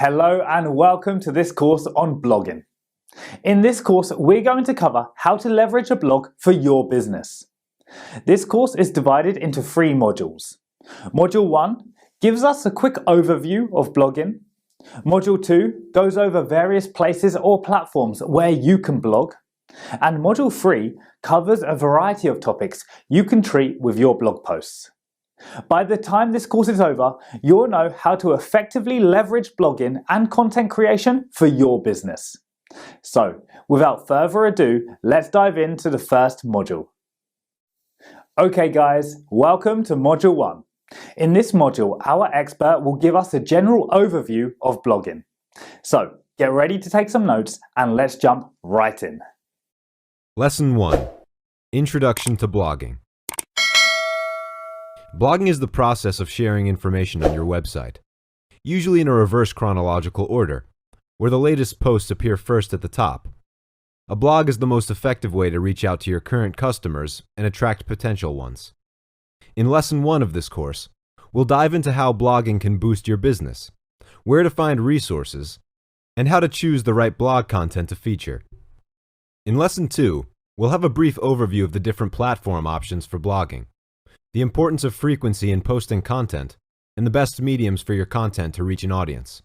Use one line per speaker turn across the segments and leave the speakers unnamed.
Hello and welcome to this course on blogging. In this course, we're going to cover how to leverage a blog for your business. This course is divided into 3 modules. Module 1 gives us a quick overview of blogging. Module 2 goes over various places or platforms where you can blog. And Module 3 covers a variety of topics you can treat with your blog posts. By the time this course is over, you'll know how to effectively leverage blogging and content creation for your business. So, without further ado, let's dive into the first module. Okay guys, welcome to Module 1. In this module, our expert will give us a general overview of blogging. So, get ready to take some notes and let's jump right in.
Lesson 1. Introduction to Blogging. Blogging is the process of sharing information on your website, usually in a reverse chronological order, where the latest posts appear first at the top. A blog is the most effective way to reach out to your current customers and attract potential ones. In Lesson 1 of this course, we'll dive into how blogging can boost your business, where to find resources, and how to choose the right blog content to feature. In Lesson 2, we'll have a brief overview of the different platform options for blogging, the importance of frequency in posting content, and the best mediums for your content to reach an audience.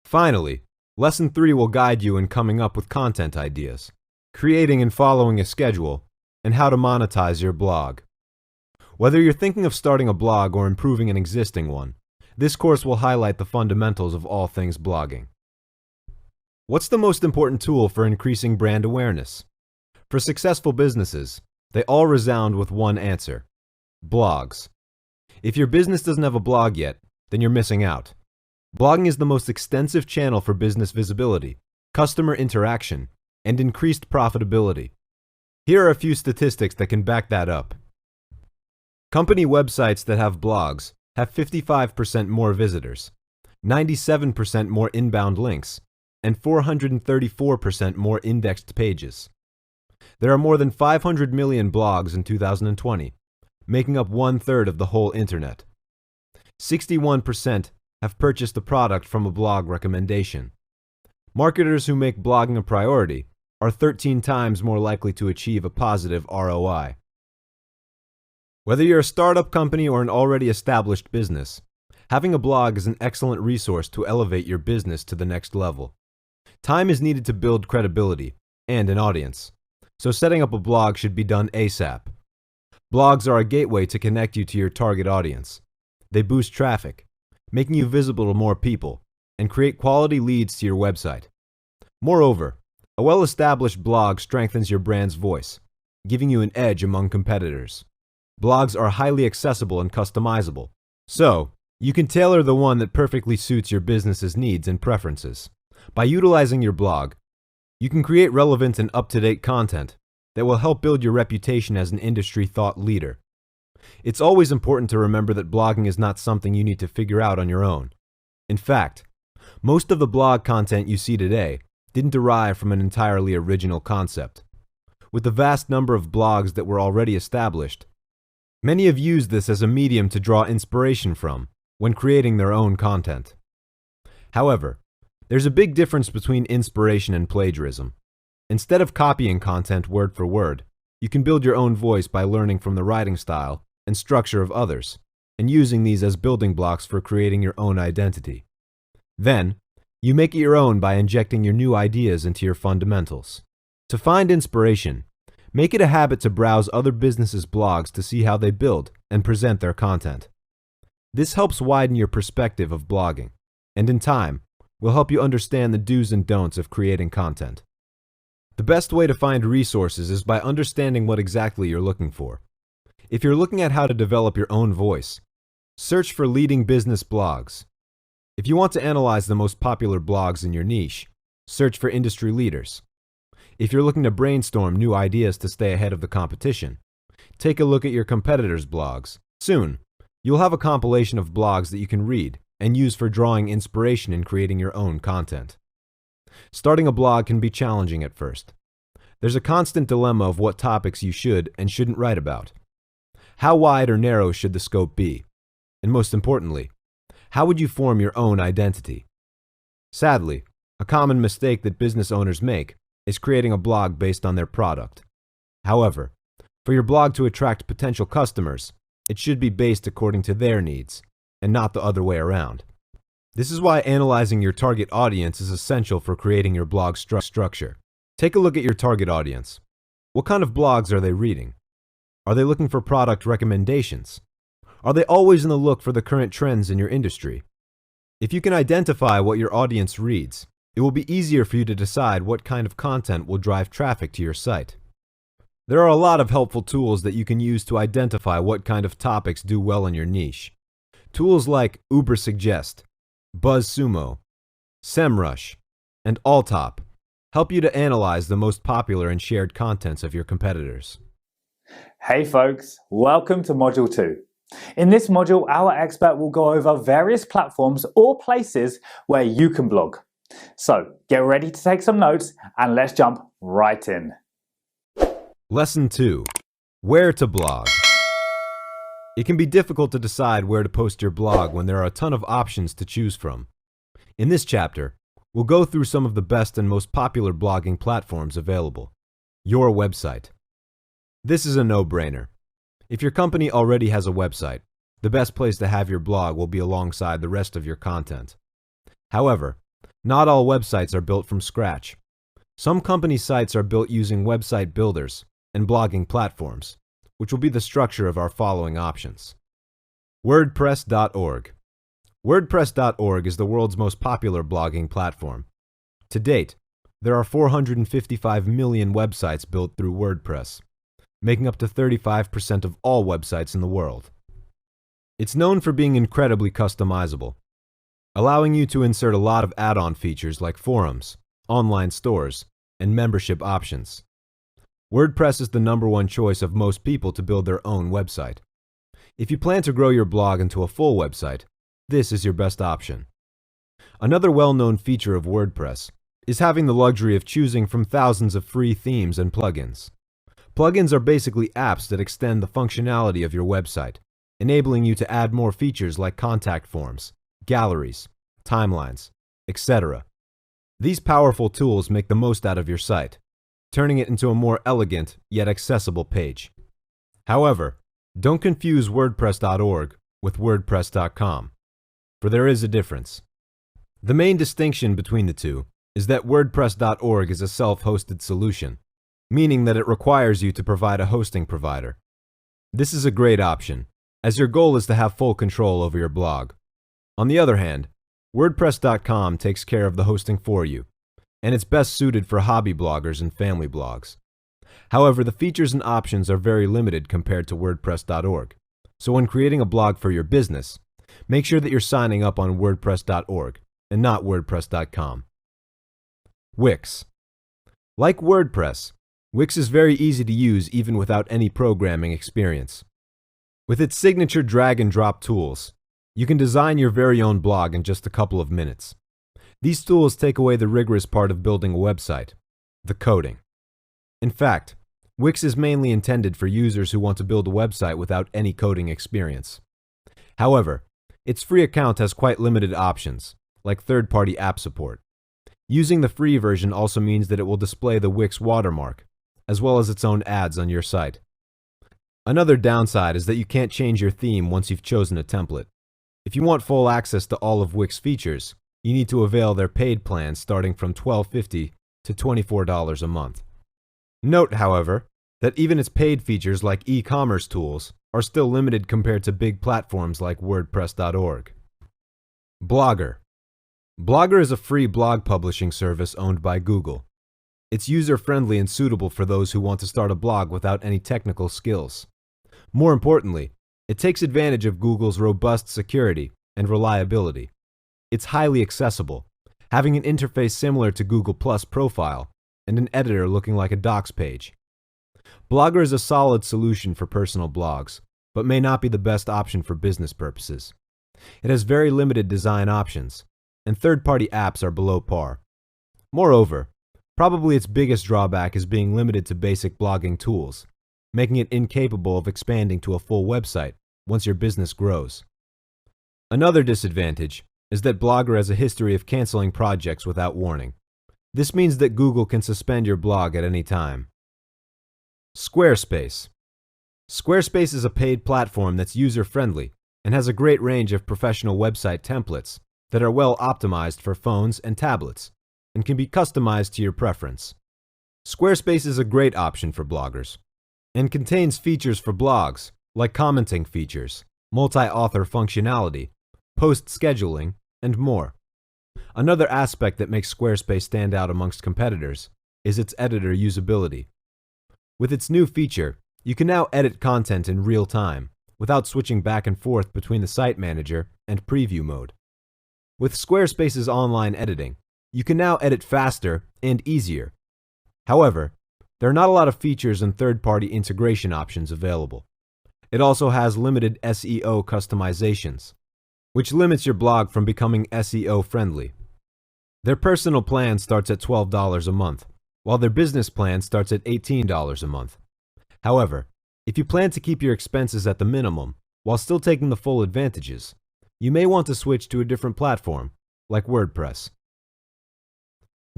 Finally, Lesson 3 will guide you in coming up with content ideas, creating and following a schedule, and how to monetize your blog. Whether you're thinking of starting a blog or improving an existing one, this course will highlight the fundamentals of all things blogging. What's the most important tool for increasing brand awareness? For successful businesses, they all resound with one answer: blogs. If your business doesn't have a blog yet, then you're missing out. Blogging is the most extensive channel for business visibility, customer interaction, and increased profitability. Here are a few statistics that can back that up. Company websites that have blogs have 55% more visitors, 97% more inbound links, and 434% more indexed pages. There are more than 500 million blogs in 2020, making up 1/3 of the whole internet. 61% have purchased a product from a blog recommendation. Marketers who make blogging a priority are 13 times more likely to achieve a positive ROI. Whether you're a startup company or an already established business, having a blog is an excellent resource to elevate your business to the next level. Time is needed to build credibility and an audience, so setting up a blog should be done ASAP. Blogs are a gateway to connect you to your target audience. They boost traffic, making you visible to more people, and create quality leads to your website. Moreover, a well-established blog strengthens your brand's voice, giving you an edge among competitors. Blogs are highly accessible and customizable, so you can tailor the one that perfectly suits your business's needs and preferences. By utilizing your blog, you can create relevant and up-to-date content that will help build your reputation as an industry thought leader. It's always important to remember that blogging is not something you need to figure out on your own. In fact, most of the blog content you see today didn't derive from an entirely original concept. With the vast number of blogs that were already established, many have used this as a medium to draw inspiration from when creating their own content. However, there's a big difference between inspiration and plagiarism. Instead of copying content word for word, you can build your own voice by learning from the writing style and structure of others, and using these as building blocks for creating your own identity. Then, you make it your own by injecting your new ideas into your fundamentals. To find inspiration, make it a habit to browse other businesses' blogs to see how they build and present their content. This helps widen your perspective of blogging, and in time, will help you understand the do's and don'ts of creating content. The best way to find resources is by understanding what exactly you're looking for. If you're looking at how to develop your own voice, search for leading business blogs. If you want to analyze the most popular blogs in your niche, search for industry leaders. If you're looking to brainstorm new ideas to stay ahead of the competition, take a look at your competitors' blogs. Soon, you'll have a compilation of blogs that you can read and use for drawing inspiration in creating your own content. Starting a blog can be challenging at first. There's a constant dilemma of what topics you should and shouldn't write about. How wide or narrow should the scope be? And most importantly, how would you form your own identity? Sadly, a common mistake that business owners make is creating a blog based on their product. However, for your blog to attract potential customers, it should be based according to their needs, and not the other way around. This is why analyzing your target audience is essential for creating your blog structure. Take a look at your target audience. What kind of blogs are they reading? Are they looking for product recommendations? Are they always in the look for the current trends in your industry? If you can identify what your audience reads, it will be easier for you to decide what kind of content will drive traffic to your site. There are a lot of helpful tools that you can use to identify what kind of topics do well in your niche. Tools like Ubersuggest, BuzzSumo, SEMrush, and Alltop help you to analyze the most popular and shared contents of your competitors.
Hey folks, welcome to Module 2. In this module, our expert will go over various platforms or places where you can blog. So get ready to take some notes and let's jump right in.
Lesson 2. Where to blog. It can be difficult to decide where to post your blog when there are a ton of options to choose from. In this chapter, we'll go through some of the best and most popular blogging platforms available. Your website. This is a no-brainer. If your company already has a website, the best place to have your blog will be alongside the rest of your content. However, not all websites are built from scratch. Some company sites are built using website builders and blogging platforms, which will be the structure of our following options. WordPress.org. WordPress.org is the world's most popular blogging platform. To date, there are 455 million websites built through WordPress, making up to 35% of all websites in the world. It's known for being incredibly customizable, allowing you to insert a lot of add-on features like forums, online stores, and membership options. WordPress is the #1 choice of most people to build their own website. If you plan to grow your blog into a full website, this is your best option. Another well-known feature of WordPress is having the luxury of choosing from thousands of free themes and plugins. Plugins are basically apps that extend the functionality of your website, enabling you to add more features like contact forms, galleries, timelines, etc. These powerful tools make the most out of your site, turning it into a more elegant yet accessible page. However, don't confuse WordPress.org with WordPress.com, for there is a difference. The main distinction between the two is that WordPress.org is a self-hosted solution, meaning that it requires you to provide a hosting provider. This is a great option, as your goal is to have full control over your blog. On the other hand, WordPress.com takes care of the hosting for you, and it's best suited for hobby bloggers and family blogs. However, the features and options are very limited compared to WordPress.org, so when creating a blog for your business, make sure that you're signing up on WordPress.org and not WordPress.com. Wix. Like WordPress, Wix is very easy to use even without any programming experience. With its signature drag-and-drop tools, you can design your very own blog in just a couple of minutes. These tools take away the rigorous part of building a website, the coding. In fact, Wix is mainly intended for users who want to build a website without any coding experience. However, its free account has quite limited options, like third-party app support. Using the free version also means that it will display the Wix watermark, as well as its own ads on your site. Another downside is that you can't change your theme once you've chosen a template. If you want full access to all of Wix features, you need to avail their paid plans starting from $12.50 to $24 a month. Note, however, that even its paid features like e-commerce tools are still limited compared to big platforms like WordPress.org. Blogger. Blogger is a free blog publishing service owned by Google. It's user-friendly and suitable for those who want to start a blog without any technical skills. More importantly, it takes advantage of Google's robust security and reliability. It's highly accessible, having an interface similar to Google Plus Profile and an editor looking like a docs page. Blogger is a solid solution for personal blogs, but may not be the best option for business purposes. It has very limited design options, and third-party apps are below par. Moreover, probably its biggest drawback is being limited to basic blogging tools, making it incapable of expanding to a full website once your business grows. Another disadvantage is that Blogger has a history of canceling projects without warning. This means that Google can suspend your blog at any time. Squarespace. Squarespace is a paid platform that's user-friendly and has a great range of professional website templates that are well optimized for phones and tablets and can be customized to your preference. Squarespace is a great option for bloggers and contains features for blogs like commenting features, multi-author functionality, post scheduling, and more. Another aspect that makes Squarespace stand out amongst competitors is its editor usability. With its new feature, you can now edit content in real time without switching back and forth between the Site Manager and Preview mode. With Squarespace's online editing, you can now edit faster and easier. However, there are not a lot of features and third-party integration options available. It also has limited SEO customizations, which limits your blog from becoming SEO friendly. Their personal plan starts at $12 a month, while their business plan starts at $18 a month. However, if you plan to keep your expenses at the minimum while still taking the full advantages, you may want to switch to a different platform, like WordPress.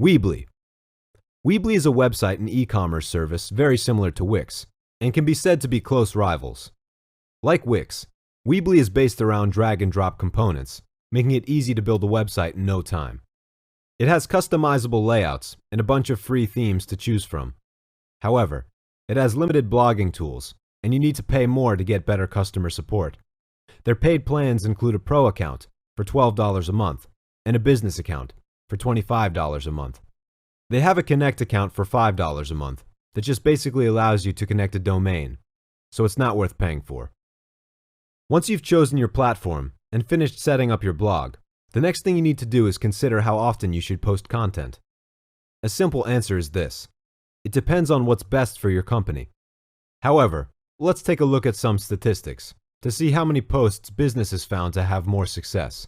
Weebly. Weebly is a website and e-commerce service very similar to Wix, and can be said to be close rivals. Like Wix, Weebly is based around drag-and-drop components, making it easy to build a website in no time. It has customizable layouts and a bunch of free themes to choose from. However, it has limited blogging tools, and you need to pay more to get better customer support. Their paid plans include a Pro account for $12 a month and a business account for $25 a month. They have a Connect account for $5 a month that just basically allows you to connect a domain, so it's not worth paying for. Once you've chosen your platform and finished setting up your blog, the next thing you need to do is consider how often you should post content. A simple answer is this: it depends on what's best for your company. However, let's take a look at some statistics to see how many posts businesses found to have more success.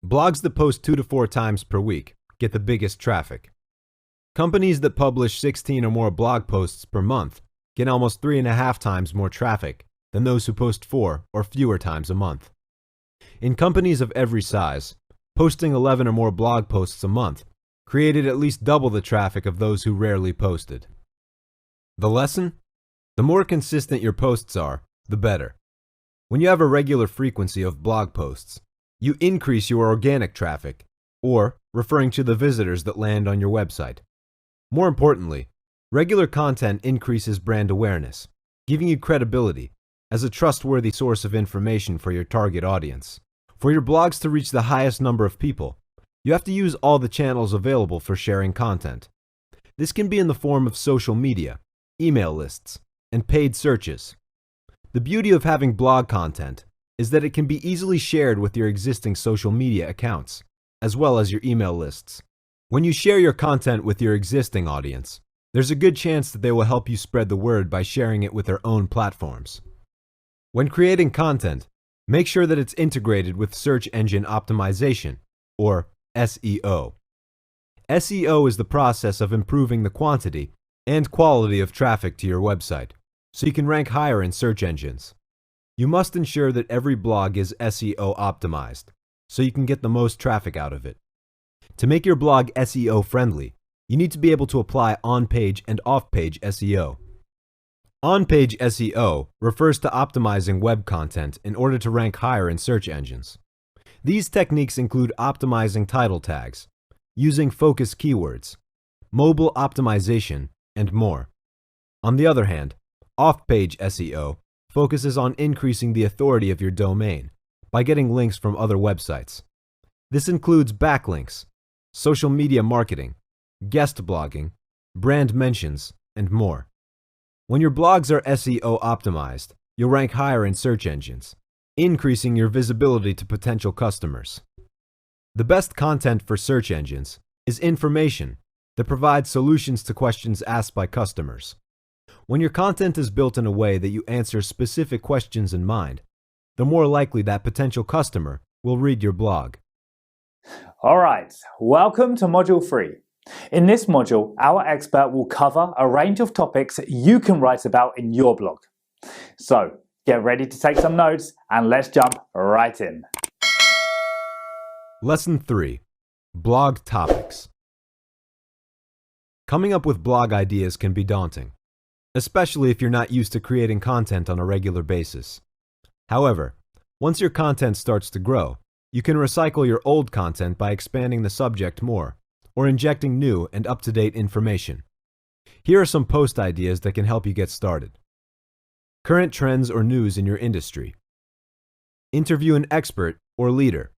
Blogs that post 2 to 4 times per week get the biggest traffic. Companies that publish 16 or more blog posts per month get almost 3.5 times more traffic than those who post 4 or fewer times a month. In companies of every size, posting 11 or more blog posts a month created at least double the traffic of those who rarely posted. The lesson? The more consistent your posts are, the better. When you have a regular frequency of blog posts, you increase your organic traffic, or referring to the visitors that land on your website. More importantly, regular content increases brand awareness, giving you credibility as a trustworthy source of information for your target audience. For your blogs to reach the highest number of people, you have to use all the channels available for sharing content. This can be in the form of social media, email lists, and paid searches. The beauty of having blog content is that it can be easily shared with your existing social media accounts, as well as your email lists. When you share your content with your existing audience, there's a good chance that they will help you spread the word by sharing it with their own platforms. When creating content, make sure that it's integrated with search engine optimization, or SEO. SEO is the process of improving the quantity and quality of traffic to your website, so you can rank higher in search engines. You must ensure that every blog is SEO optimized, so you can get the most traffic out of it. To make your blog SEO friendly, you need to be able to apply on-page and off-page SEO. On-page SEO refers to optimizing web content in order to rank higher in search engines. These techniques include optimizing title tags, using focus keywords, mobile optimization, and more. On the other hand, off-page SEO focuses on increasing the authority of your domain by getting links from other websites. This includes backlinks, social media marketing, guest blogging, brand mentions, and more. When your blogs are SEO optimized, you'll rank higher in search engines, increasing your visibility to potential customers. The best content for search engines is information that provides solutions to questions asked by customers. When your content is built in a way that you answer specific questions in mind, the more likely that potential customer will read your blog.
Alright, welcome to Module 3. In this module, our expert will cover a range of topics you can write about in your blog. So, get ready to take some notes and let's jump right in.
Lesson 3. Blog Topics. Coming up with blog ideas can be daunting, especially if you're not used to creating content on a regular basis. However, once your content starts to grow, you can recycle your old content by expanding the subject more, or injecting new and up-to-date information. Here are some post ideas that can help you get started. Current trends or news in your industry. Interview an expert or leader.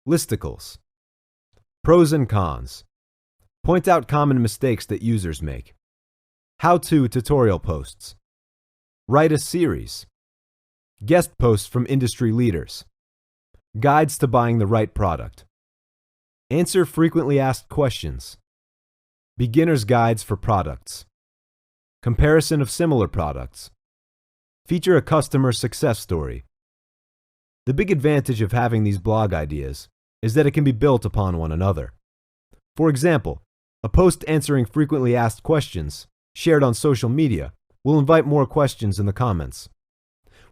Listicles. Pros and cons. Point out common mistakes that users make. How-to tutorial posts. Write a series. Guest posts from industry leaders. Guides to buying the right product. Answer frequently asked questions. Beginner's guides for products. Comparison of similar products. Feature a customer success story. The big advantage of having these blog ideas is that it can be built upon one another. For example, a post answering frequently asked questions shared on social media will invite more questions in the comments.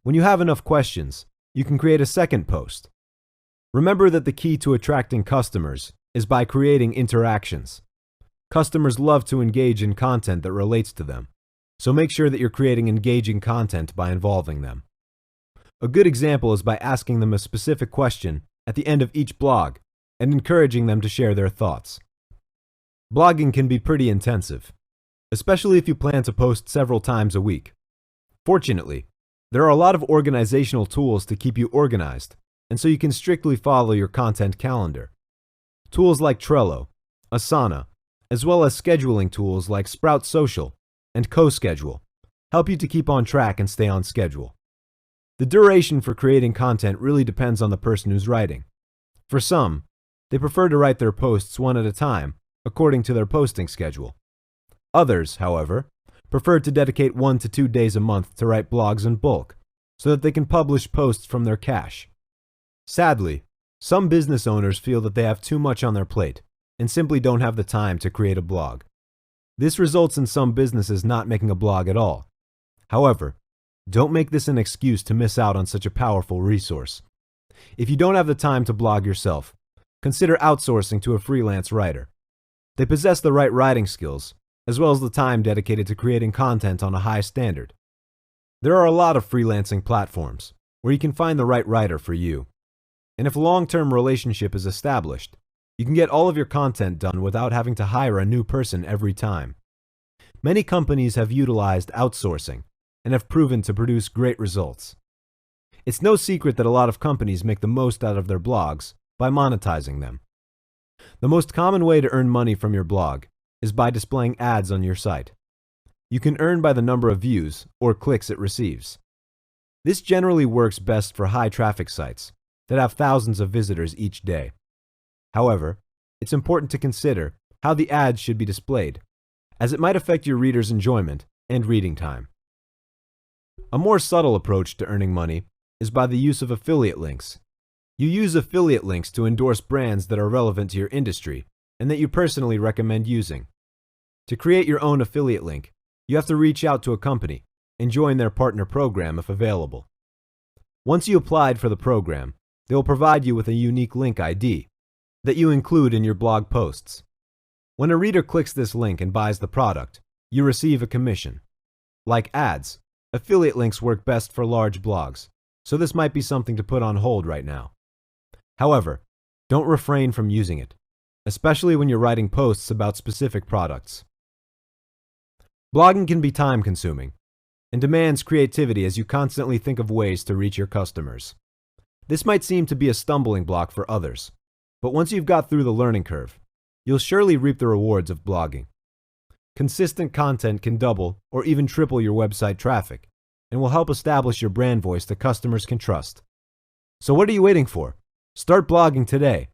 When you have enough questions, you can create a second post. Remember that the key to attracting customers is by creating interactions. Customers love to engage in content that relates to them, so make sure that you're creating engaging content by involving them. A good example is by asking them a specific question at the end of each blog and encouraging them to share their thoughts. Blogging can be pretty intensive, especially if you plan to post several times a week. Fortunately, there are a lot of organizational tools to keep you organized, and so you can strictly follow your content calendar. Tools like Trello, Asana, as well as scheduling tools like Sprout Social and CoSchedule help you to keep on track and stay on schedule. The duration for creating content really depends on the person who's writing. For some, they prefer to write their posts one at a time according to their posting schedule. Others, however, prefer to dedicate 1 to 2 days a month to write blogs in bulk so that they can publish posts from their cache. Sadly, some business owners feel that they have too much on their plate and simply don't have the time to create a blog. This results in some businesses not making a blog at all. However, don't make this an excuse to miss out on such a powerful resource. If you don't have the time to blog yourself, consider outsourcing to a freelance writer. They possess the right writing skills, as well as the time dedicated to creating content on a high standard. There are a lot of freelancing platforms where you can find the right writer for you. And if a long-term relationship is established, you can get all of your content done without having to hire a new person every time. Many companies have utilized outsourcing and have proven to produce great results. It's no secret that a lot of companies make the most out of their blogs by monetizing them. The most common way to earn money from your blog is by displaying ads on your site. You can earn by the number of views or clicks it receives. This generally works best for high traffic sites that have thousands of visitors each day. However, it's important to consider how the ads should be displayed, as it might affect your readers' enjoyment and reading time. A more subtle approach to earning money is by the use of affiliate links. You use affiliate links to endorse brands that are relevant to your industry and that you personally recommend using. To create your own affiliate link, you have to reach out to a company and join their partner program if available. Once you applied for the program, they will provide you with a unique link ID that you include in your blog posts. When a reader clicks this link and buys the product, you receive a commission. Like ads, affiliate links work best for large blogs, so this might be something to put on hold right now. However, don't refrain from using it, especially when you're writing posts about specific products. Blogging can be time-consuming and demands creativity as you constantly think of ways to reach your customers. This might seem to be a stumbling block for others, but once you've got through the learning curve, you'll surely reap the rewards of blogging. Consistent content can double or even triple your website traffic and will help establish your brand voice that customers can trust. So what are you waiting for? Start blogging today